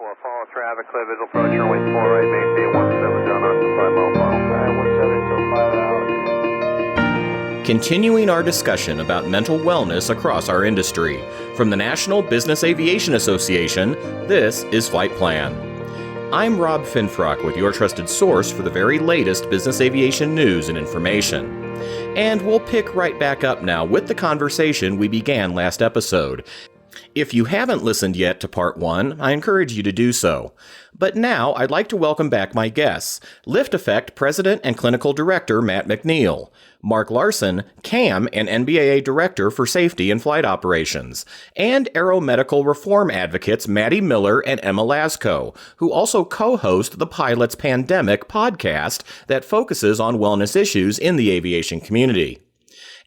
follow traffic, clear visual approach, runway 4 right, maintain 17, John Austin, 5 mile final. 17 till 5 out. Continuing our discussion about mental wellness across our industry. From the National Business Aviation Association, this is Flight Plan. I'm Rob Finfrock with your trusted source for the very latest business aviation news and information. And we'll pick right back up now with the conversation we began last episode. If you haven't listened yet to part 1, I encourage you to do so. But now I'd like to welcome back my guests, Lift Effect President and Clinical Director Matt McNeil, Mark Larson, CAM and NBAA Director for Safety and Flight Operations, and Aero Medical Reform Advocates Maddie Miller and Emma Lasko, who also co-host the Pilots Pandemic podcast that focuses on wellness issues in the aviation community.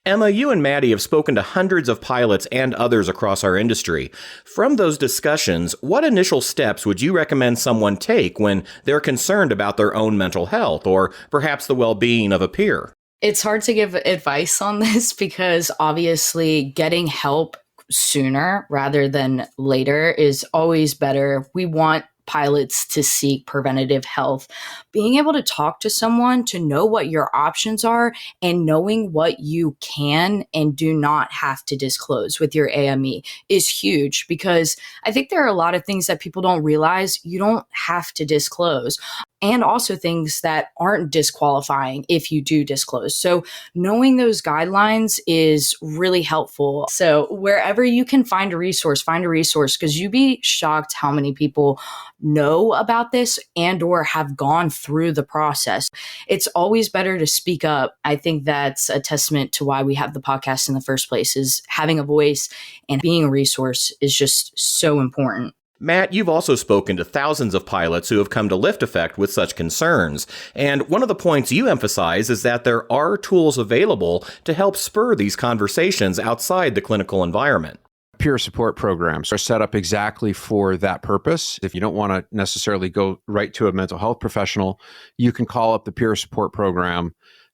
Emma, you and Maddie have spoken to hundreds of pilots and others across our industry. From those discussions, what initial steps would you recommend someone take when they're concerned about their own mental health or perhaps the well-being of a peer? It's hard to give advice on this because obviously getting help sooner rather than later is always better. We want pilots to seek preventative health. Being able to talk to someone, to know what your options are, and knowing what you can and do not have to disclose with your AME is huge, because I think there are a lot of things that people don't realize you don't have to disclose, and also things that aren't disqualifying if you do disclose. So knowing those guidelines is really helpful. So wherever you can find a resource, because you'd be shocked how many people know about this and or have gone through the process. It's always better to speak up. I think that's a testament to why we have the podcast in the first place, is having a voice and being a resource is just so important. Matt, you've also spoken to thousands of pilots who have come to Lift Effect with such concerns. And one of the points you emphasize is that there are tools available to help spur these conversations outside the clinical environment. Peer support programs are set up exactly for that purpose. If you don't want to necessarily go right to a mental health professional, you can call up the peer support program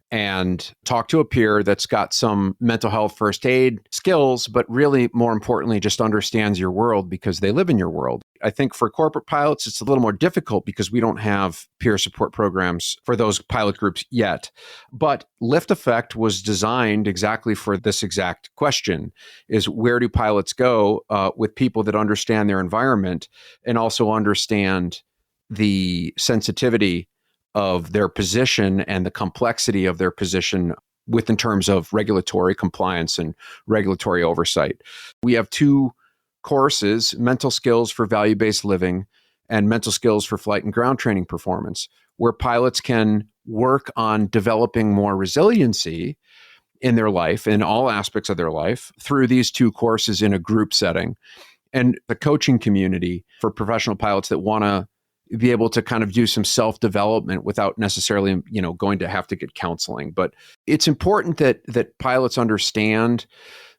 and talk to a peer that's got some mental health first aid skills, but really, more importantly, just understands your world because they live in your world. I think for corporate pilots, it's a little more difficult because we don't have peer support programs for those pilot groups yet. But Lift Effect was designed exactly for this exact question, is where do pilots go with people that understand their environment and also understand the sensitivity of their position and the complexity of their position in terms of regulatory compliance and regulatory oversight. We have 2 courses, mental skills for value-based living and mental skills for flight and ground training performance, where pilots can work on developing more resiliency in their life, in all aspects of their life, through these 2 courses in a group setting. And the coaching community for professional pilots that want to be able to kind of do some self-development without necessarily, going to have to get counseling. But it's important that pilots understand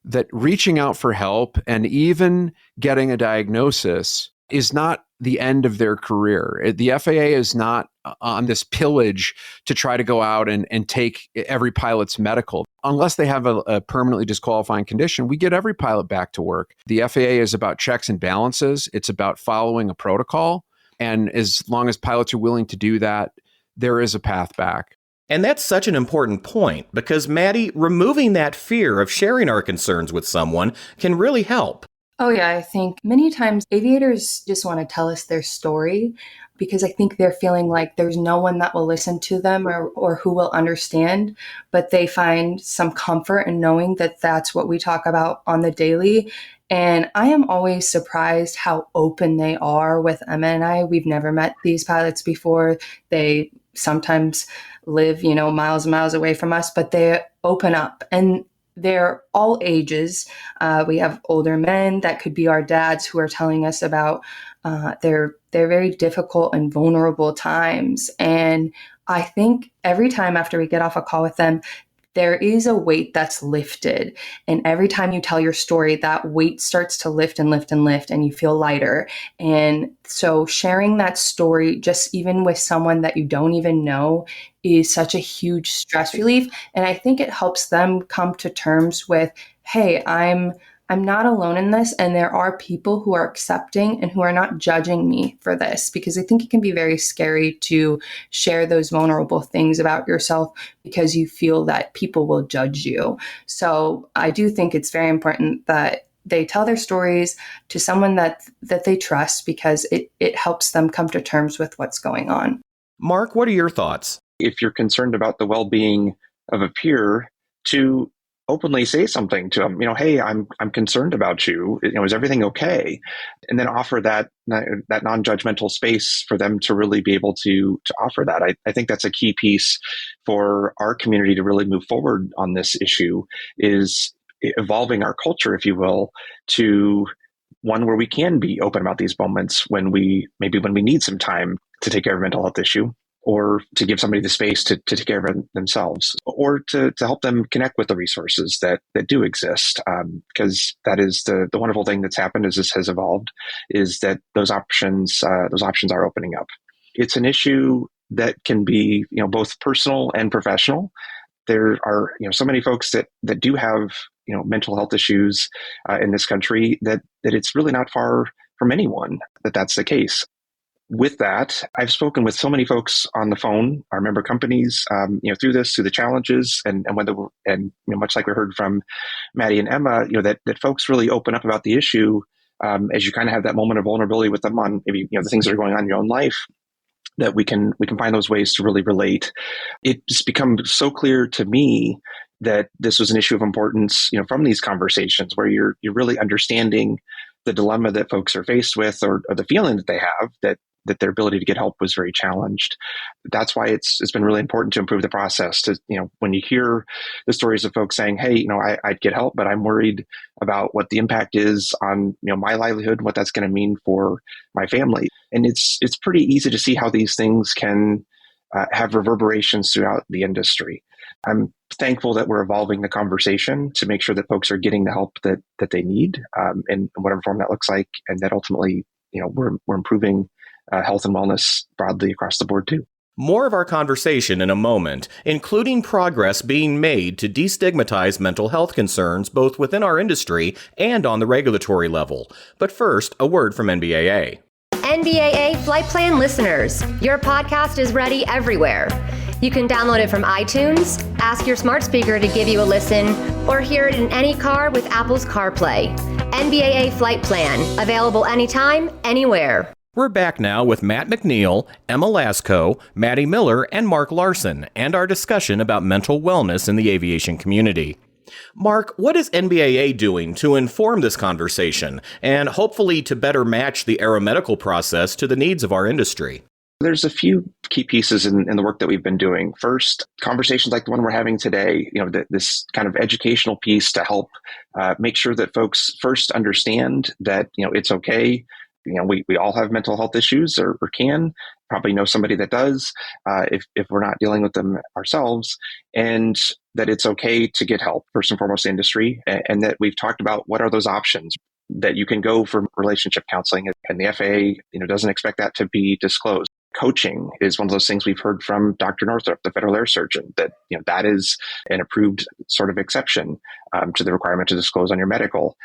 that reaching out for help and even getting a diagnosis is not the end of their career. The FAA is not on this pillage to try to go out and take every pilot's medical. Unless they have a permanently disqualifying condition, we get every pilot back to work. The FAA is about checks and balances. It's about following a protocol. And as long as pilots are willing to do that, there is a path back. And that's such an important point because, Maddie, removing that fear of sharing our concerns with someone can really help. Oh, yeah. I think many times aviators just want to tell us their story because I think they're feeling like there's no one that will listen to them or who will understand, but they find some comfort in knowing that that's what we talk about on the daily. And I am always surprised how open they are with Emma and I. We've never met these pilots before. They sometimes live, miles and miles away from us, but they open up and they're all ages. We have older men that could be our dads who are telling us about their very difficult and vulnerable times. And I think every time after we get off a call with them, there is a weight that's lifted. And every time you tell your story, that weight starts to lift and lift and lift, and you feel lighter. And so sharing that story, just even with someone that you don't even know, is such a huge stress relief. And I think it helps them come to terms with, hey, I'm I'm not alone in this, and there are people who are accepting and who are not judging me for this, because I think it can be very scary to share those vulnerable things about yourself because you feel that people will judge you. So I do think it's very important that they tell their stories to someone that they trust, because it helps them come to terms with what's going on. Mark, what are your thoughts? If you're concerned about the well-being of a peer, to openly say something to them, hey, I'm concerned about you. Is everything okay? And then offer that non-judgmental space for them to really be able to offer that. I think that's a key piece for our community to really move forward on this issue, is evolving our culture, if you will, to one where we can be open about these moments when we need some time to take care of a mental health issue, or to give somebody the space to take care of it themselves, or to help them connect with the resources that do exist. Because that is the wonderful thing that's happened as this has evolved, is that those options are opening up. It's an issue that can be, both personal and professional. There are, so many folks that do have, mental health issues in this country, that it's really not far from anyone that's the case. With that, I've spoken with so many folks on the phone, our member companies, through the challenges, and much like we heard from Maddie and Emma, that folks really open up about the issue as you kind of have that moment of vulnerability with them on maybe the things that are going on in your own life, that we can find those ways to really relate. It just become so clear to me that this was an issue of importance, from these conversations where you're really understanding the dilemma that folks are faced with, or the feeling that they have that their ability to get help was very challenged. That's why it's been really important to improve the process. To, when you hear the stories of folks saying, hey, I'd get help, but I'm worried about what the impact is on, my livelihood, what that's going to mean for my family. And it's pretty easy to see how these things can have reverberations throughout the industry. I'm thankful that we're evolving the conversation to make sure that folks are getting the help that they need, in whatever form that looks like, and that ultimately, we're improving health and wellness broadly across the board too. More of our conversation in a moment, including progress being made to destigmatize mental health concerns both within our industry and on the regulatory level. But first, a word from NBAA. NBAA Flight Plan listeners, your podcast is ready everywhere. You can download it from iTunes, ask your smart speaker to give you a listen, or hear it in any car with Apple's CarPlay. NBAA Flight Plan, available anytime, anywhere. We're back now with Matt McNeil, Emma Lasko, Maddie Miller, and Mark Larson, and our discussion about mental wellness in the aviation community. Mark, what is NBAA doing to inform this conversation and hopefully to better match the aeromedical process to the needs of our industry? There's a few key pieces in the work that we've been doing. First, conversations like the one we're having today, this kind of educational piece to help make sure that folks first understand that, it's okay. We all have mental health issues, or can probably know somebody that does, if we're not dealing with them ourselves, and that it's okay to get help, first and foremost, the industry, and that we've talked about what are those options, that you can go for relationship counseling, and the FAA, doesn't expect that to be disclosed. Coaching is one of those things we've heard from Dr. Northrup, the federal air surgeon, that that is an approved sort of exception to the requirement to disclose on your medical.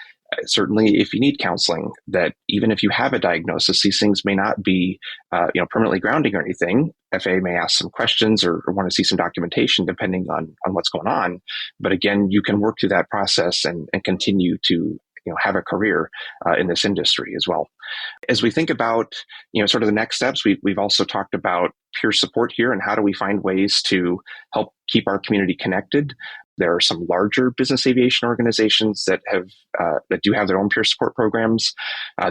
Certainly, if you need counseling, that even if you have a diagnosis, these things may not be permanently grounding or anything. FAA may ask some questions or want to see some documentation depending on what's going on. But again, you can work through that process and continue to have a career in this industry as well. As we think about sort of the next steps, we've also talked about peer support here, and how do we find ways to help keep our community connected. There are some larger business aviation organizations that do have their own peer support programs.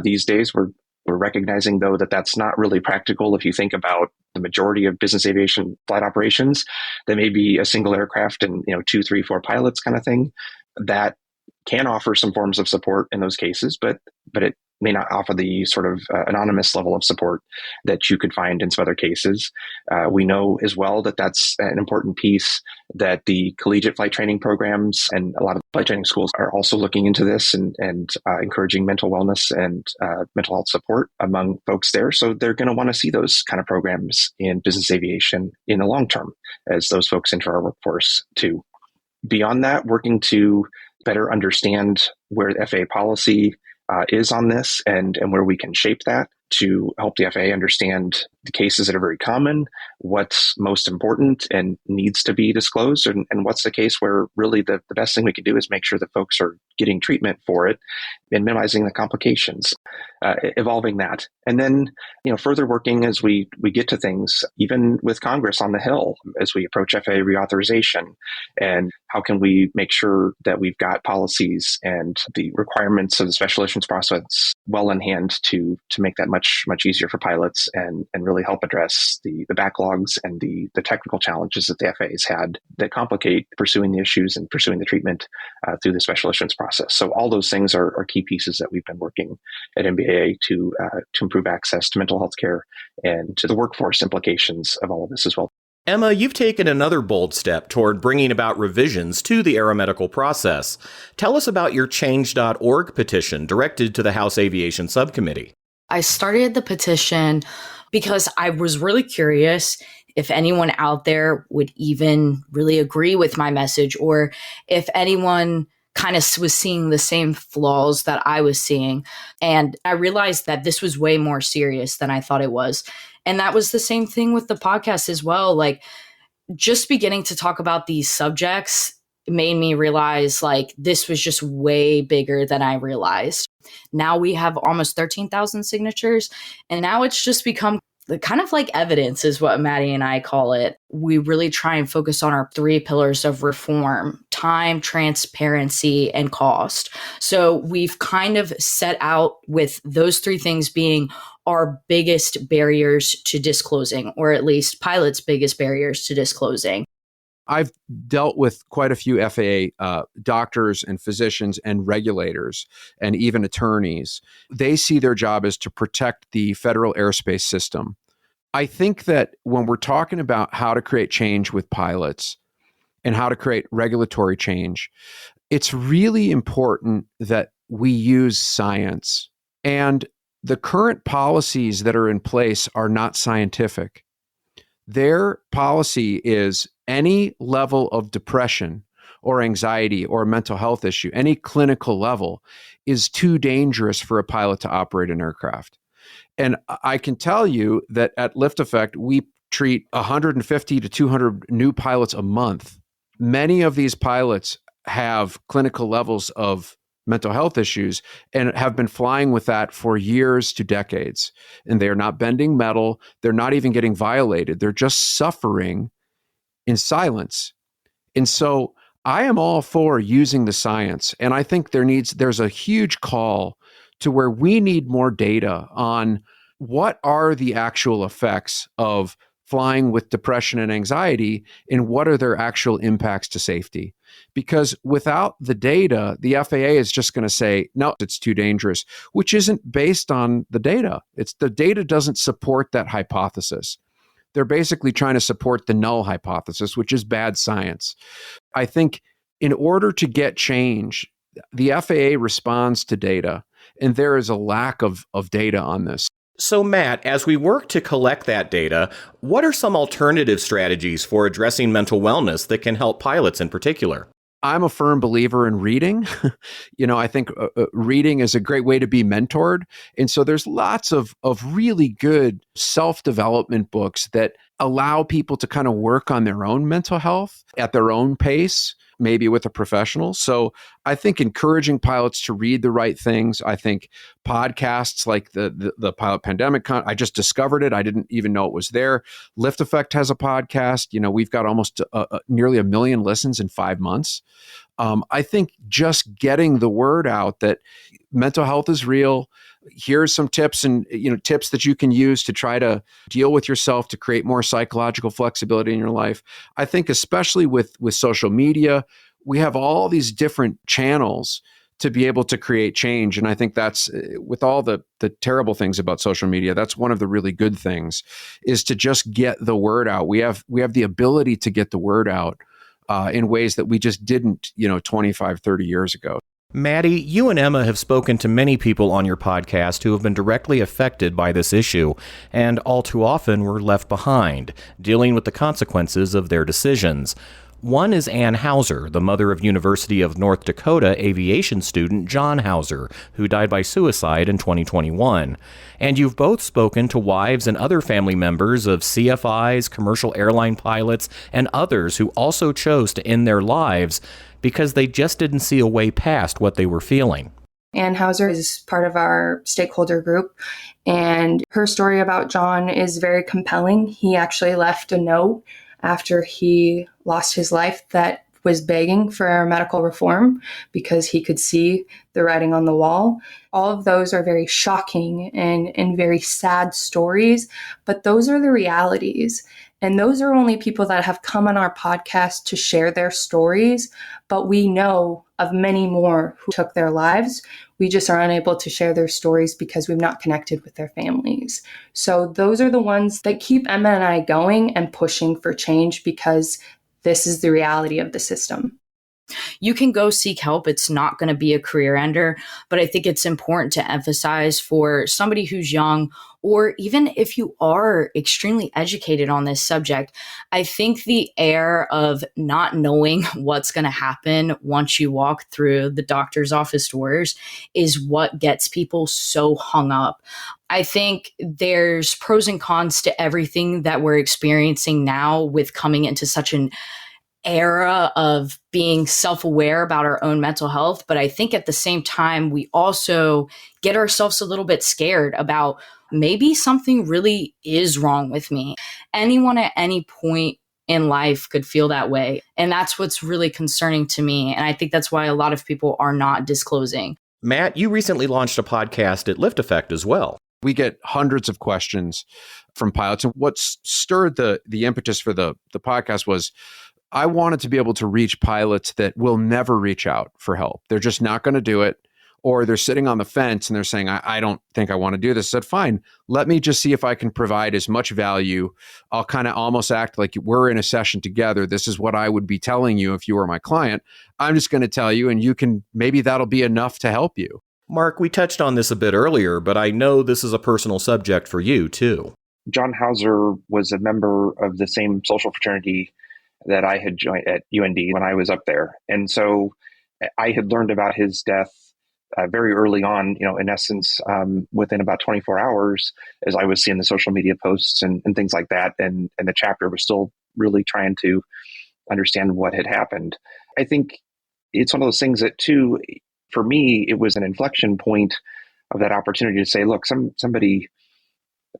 These days, we're recognizing, though, that that's not really practical. If you think about the majority of business aviation flight operations, they may be a single aircraft and 2, 3, 4 pilots kind of thing. That can offer some forms of support in those cases, but it may not offer the sort of anonymous level of support that you could find in some other cases. We know as well that that's an important piece, that the collegiate flight training programs and a lot of flight training schools are also looking into this and encouraging mental wellness and mental health support among folks there. So they're going to want to see those kind of programs in business aviation in the long term as those folks enter our workforce too. Beyond that, working to better understand where the FAA policy is on this and where we can shape that to help the FAA understand the cases that are very common, what's most important and needs to be disclosed, and what's the case where really the best thing we can do is make sure that folks are getting treatment for it and minimizing the complications, evolving that. And then, further working as we get to things, even with Congress on the Hill, as we approach FAA reauthorization, and how can we make sure that we've got policies and the requirements of the special issuance process well in hand to make that much easier for pilots and really help address the backlogs and the technical challenges that the FAA has had that complicate pursuing the issues and pursuing the treatment through the special issuance process. So all those things are key pieces that we've been working at NBAA to improve access to mental health care and to the workforce implications of all of this as well. Emma, you've taken another bold step toward bringing about revisions to the aeromedical process. Tell us about your change.org petition directed to the House Aviation Subcommittee. I started the petition because I was really curious if anyone out there would even really agree with my message, or if anyone kind of was seeing the same flaws that I was seeing. And I realized that this was way more serious than I thought it was. And that was the same thing with the podcast as well. Like, just beginning to talk about these subjects made me realize like this was just way bigger than I realized. Now we have almost 13,000 signatures, and now it's just become kind of like evidence is what Maddie and I call it. We really try and focus on our 3 pillars of reform: time, transparency, and cost. So we've kind of set out with those 3 things being our biggest barriers to disclosing, or at least pilots' biggest barriers to disclosing. I've dealt with quite a few FAA doctors and physicians and regulators and even attorneys. They see their job as to protect the federal airspace system. I think that when we're talking about how to create change with pilots and how to create regulatory change, it's really important that we use science. And the current policies that are in place are not scientific. Their policy is any level of depression or anxiety or mental health issue, any clinical level, is too dangerous for a pilot to operate an aircraft. And I can tell you that at Lift Effect, we treat 150 to 200 new pilots a month. Many of these pilots have clinical levels of mental health issues and have been flying with that for years to decades. And they are not bending metal. They're not even getting violated. They're just suffering in silence. And so I am all for using the science. And I think there's a huge call to where we need more data on what are the actual effects of flying with depression and anxiety, and what are their actual impacts to safety. Because without the data, the FAA is just going to say, no, it's too dangerous, which isn't based on the data. The data doesn't support that hypothesis. They're basically trying to support the null hypothesis, which is bad science. I think in order to get change, the FAA responds to data, and there is a lack of data on this. So, Matt, as we work to collect that data, what are some alternative strategies for addressing mental wellness that can help pilots in particular? I'm a firm believer in reading. I think reading is a great way to be mentored. And so there's lots of really good self-development books that allow people to kind of work on their own mental health at their own pace, maybe with a professional. So I think encouraging pilots to read the right things. I think podcasts like the Pilot Pandemic, I just discovered it. I didn't even know it was there. Lift Effect has a podcast. We've got almost nearly 1 million listens in 5 months. I think just getting the word out that mental health is real. Here's some tips and tips that you can use to try to deal with yourself to create more psychological flexibility in your life. I think especially with social media, we have all these different channels to be able to create change. And I think that's, with all the terrible things about social media, that's one of the really good things, is to just get the word out. We have the ability to get the word out in ways that we just didn't 25, 30 years ago. Maddie, you and Emma have spoken to many people on your podcast who have been directly affected by this issue, and all too often were left behind, dealing with the consequences of their decisions. One is Ann Hauser, the mother of University of North Dakota aviation student John Hauser, who died by suicide in 2021. And you've both spoken to wives and other family members of CFIs, commercial airline pilots, and others who also chose to end their lives because they just didn't see a way past what they were feeling. Ann Hauser is part of our stakeholder group, and her story about John is very compelling. He actually left a note after he lost his life that was begging for medical reform because he could see the writing on the wall. All of those are very shocking and very sad stories, but those are the realities. And those are only people that have come on our podcast to share their stories, but we know of many more who took their lives. We just are unable to share their stories because we've not connected with their families. So those are the ones that keep Emma and I going and pushing for change because this is the reality of the system. You can go seek help. It's not going to be a career ender, but I think it's important to emphasize for somebody who's young, or even if you are extremely educated on this subject, I think the air of not knowing what's going to happen once you walk through the doctor's office doors is what gets people so hung up. I think there's pros and cons to everything that we're experiencing now with coming into such an era of being self-aware about our own mental health. But I think at the same time, we also get ourselves a little bit scared about maybe something really is wrong with me. Anyone at any point in life could feel that way. And that's what's really concerning to me. And I think that's why a lot of people are not disclosing. Matt, you recently launched a podcast at Lift Effect as well. We get hundreds of questions from pilots. And what stirred the impetus for the podcast was I wanted to be able to reach pilots that will never reach out for help. They're just not going to do it. Or they're sitting on the fence and they're saying, I don't think I want to do this. I said, fine, let me just see if I can provide as much value. I'll kind of almost act like we're in a session together. This is what I would be telling you if you were my client. I'm just going to tell you, and you can, maybe that'll be enough to help you. Mark, we touched on this a bit earlier, but I know this is a personal subject for you too. John Hauser was a member of the same social fraternity that I had joined at UND when I was up there. And so I had learned about his death very early on, in essence, within about 24 hours, as I was seeing the social media posts and things like that. And the chapter was still really trying to understand what had happened. I think it's one of those things that, too, for me, it was an inflection point of that opportunity to say, look, somebody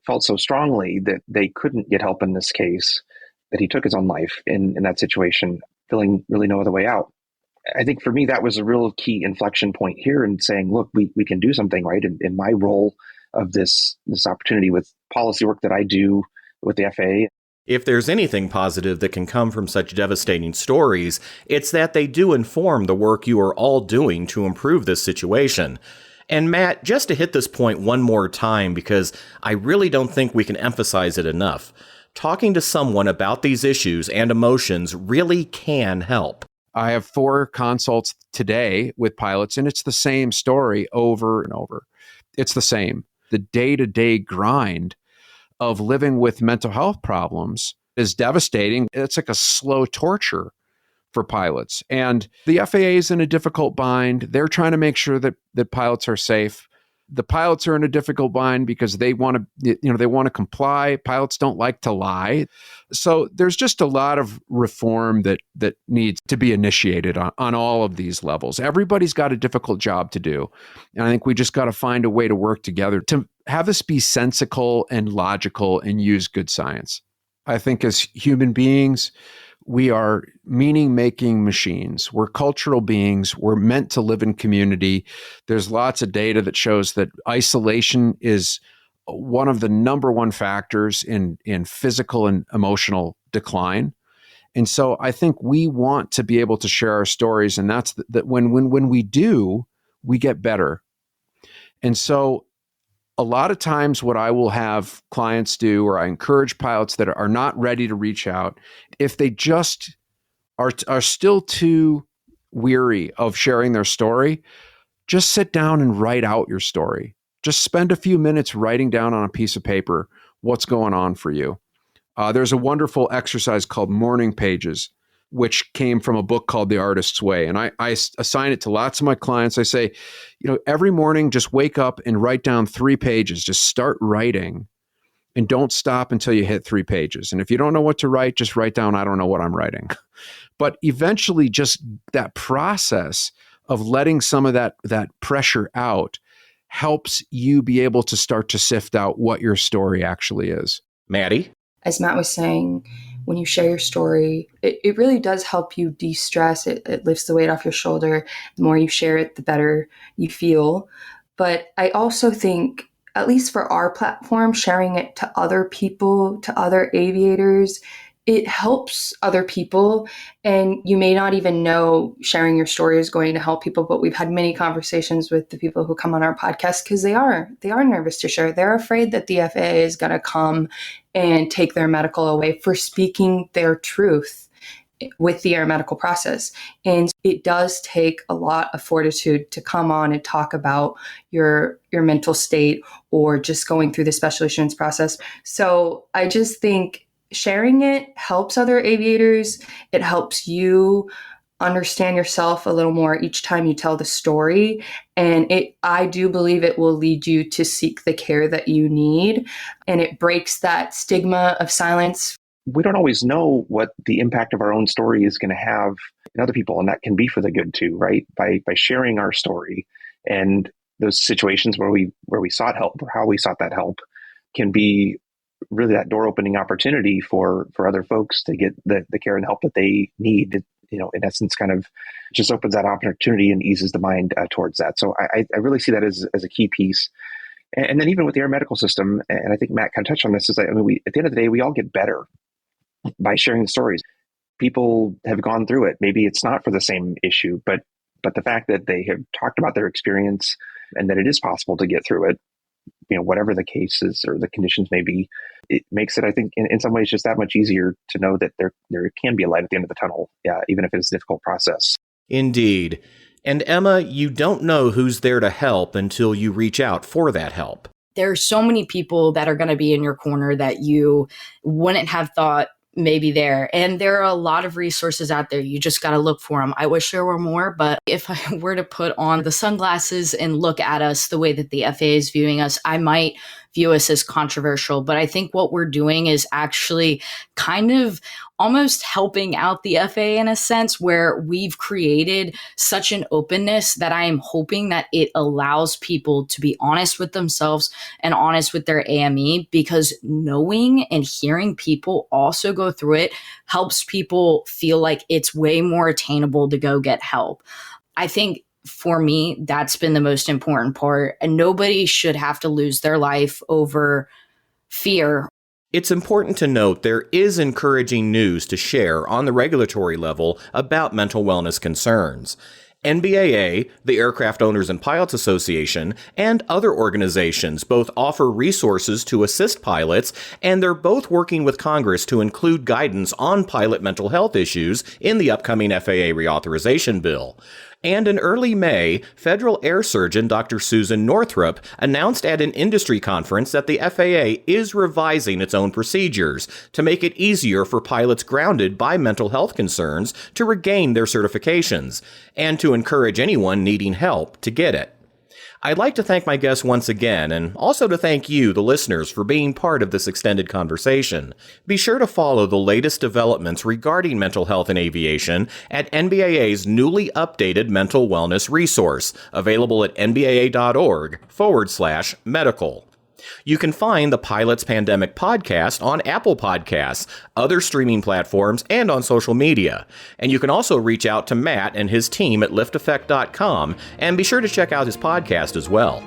felt so strongly that they couldn't get help in this case, that he took his own life in that situation, feeling really no other way out. I think for me, that was a real key inflection point here in saying, look, we can do something, right? In my role of this opportunity with policy work that I do with the FAA. If there's anything positive that can come from such devastating stories, it's that they do inform the work you are all doing to improve this situation. And Matt, just to hit this point one more time, because I really don't think we can emphasize it enough, talking to someone about these issues and emotions really can help. I have 4 consults today with pilots, and it's the same story over and over. It's the same. The day-to-day grind of living with mental health problems is devastating. It's like a slow torture for pilots. And the FAA is in a difficult bind. They're trying to make sure that pilots are safe. The pilots are in a difficult bind because they want to comply. Pilots don't like to lie. So there's just a lot of reform that needs to be initiated on all of these levels. Everybody's got a difficult job to do. And I think we just got to find a way to work together to have this be sensical and logical and use good science. I think as human beings, we are meaning-making machines. We're cultural beings. We're meant to live in community. There's lots of data that shows that isolation is one of the number one factors in physical and emotional decline. And so I think we want to be able to share our stories, and that's that when we do, we get better. And so a lot of times what I will have clients do, or I encourage pilots that are not ready to reach out, if they just are still too weary of sharing their story, just sit down and write out your story. Just spend a few minutes writing down on a piece of paper what's going on for you. There's a wonderful exercise called morning pages which came from a book called The Artist's Way. And I assign it to lots of my clients. I say, every morning, just wake up and write down 3 pages. Just start writing and don't stop until you hit 3 pages. And if you don't know what to write, just write down, I don't know what I'm writing. But eventually, just that process of letting some of that pressure out helps you be able to start to sift out what your story actually is. Maddie? As Matt was saying, when you share your story, it really does help you de-stress. It lifts the weight off your shoulder. The more you share it, the better you feel. But I also think, at least for our platform, sharing it to other people, to other aviators, it helps other people. And you may not even know sharing your story is going to help people, but we've had many conversations with the people who come on our podcast because they are nervous to share. They're afraid that the FAA is going to come and take their medical away for speaking their truth with the air medical process. And it does take a lot of fortitude to come on and talk about your mental state or just going through the special issuance process. So I just think sharing it helps other aviators. It helps you understand yourself a little more each time you tell the story. And I do believe it will lead you to seek the care that you need. And it breaks that stigma of silence. We don't always know what the impact of our own story is going to have in other people. And that can be for the good too, right? By sharing our story, and those situations where we sought help or how we sought that help can be really that door opening opportunity for other folks to get the care and help that they need. In essence, kind of just opens that opportunity and eases the mind towards that. So I really see that as a key piece. And then even with the air medical system, and I think Matt kind of touched on this, is that, at the end of the day, we all get better by sharing the stories. People have gone through it. Maybe it's not for the same issue, but the fact that they have talked about their experience and that it is possible to get through it, whatever the cases or the conditions may be, it makes it, I think, in some ways just that much easier to know that there can be a light at the end of the tunnel, even if it's a difficult process. Indeed. And Emma, you don't know who's there to help until you reach out for that help. There are so many people that are going to be in your corner that you wouldn't have thought maybe there. And there are a lot of resources out there. You just got to look for them. I wish there were more, but if I were to put on the sunglasses and look at us the way that the FAA is viewing us, I might view us as controversial. But I think what we're doing is actually kind of almost helping out the FAA in a sense, where we've created such an openness that I am hoping that it allows people to be honest with themselves and honest with their AME, because knowing and hearing people also go through it helps people feel like it's way more attainable to go get help. I think for me, that's been the most important part, and nobody should have to lose their life over fear. It's important to note there is encouraging news to share on the regulatory level about mental wellness concerns. NBAA, the Aircraft Owners and Pilots Association, and other organizations both offer resources to assist pilots, and they're both working with Congress to include guidance on pilot mental health issues in the upcoming FAA reauthorization bill. And in early May, Federal Air Surgeon Dr. Susan Northrup announced at an industry conference that the FAA is revising its own procedures to make it easier for pilots grounded by mental health concerns to regain their certifications, and to encourage anyone needing help to get it. I'd like to thank my guests once again, and also to thank you, the listeners, for being part of this extended conversation. Be sure to follow the latest developments regarding mental health in aviation at NBAA's newly updated mental wellness resource, available at nbaa.org/medical. You can find the Pilots Pandemic podcast on Apple Podcasts, other streaming platforms, and on social media. And you can also reach out to Matt and his team at lifteffect.com, and be sure to check out his podcast as well.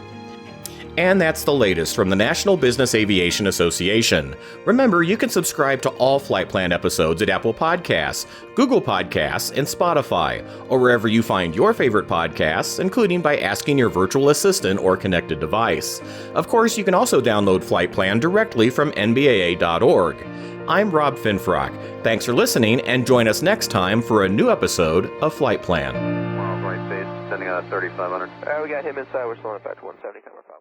And that's the latest from the National Business Aviation Association. Remember, you can subscribe to all Flight Plan episodes at Apple Podcasts, Google Podcasts, and Spotify, or wherever you find your favorite podcasts, including by asking your virtual assistant or connected device. Of course, you can also download Flight Plan directly from nbaa.org. I'm Rob Finfrock. Thanks for listening, and join us next time for a new episode of Flight Plan. Flight base, sending out 3500. All right, we got him inside. We're still on 170, cover 5.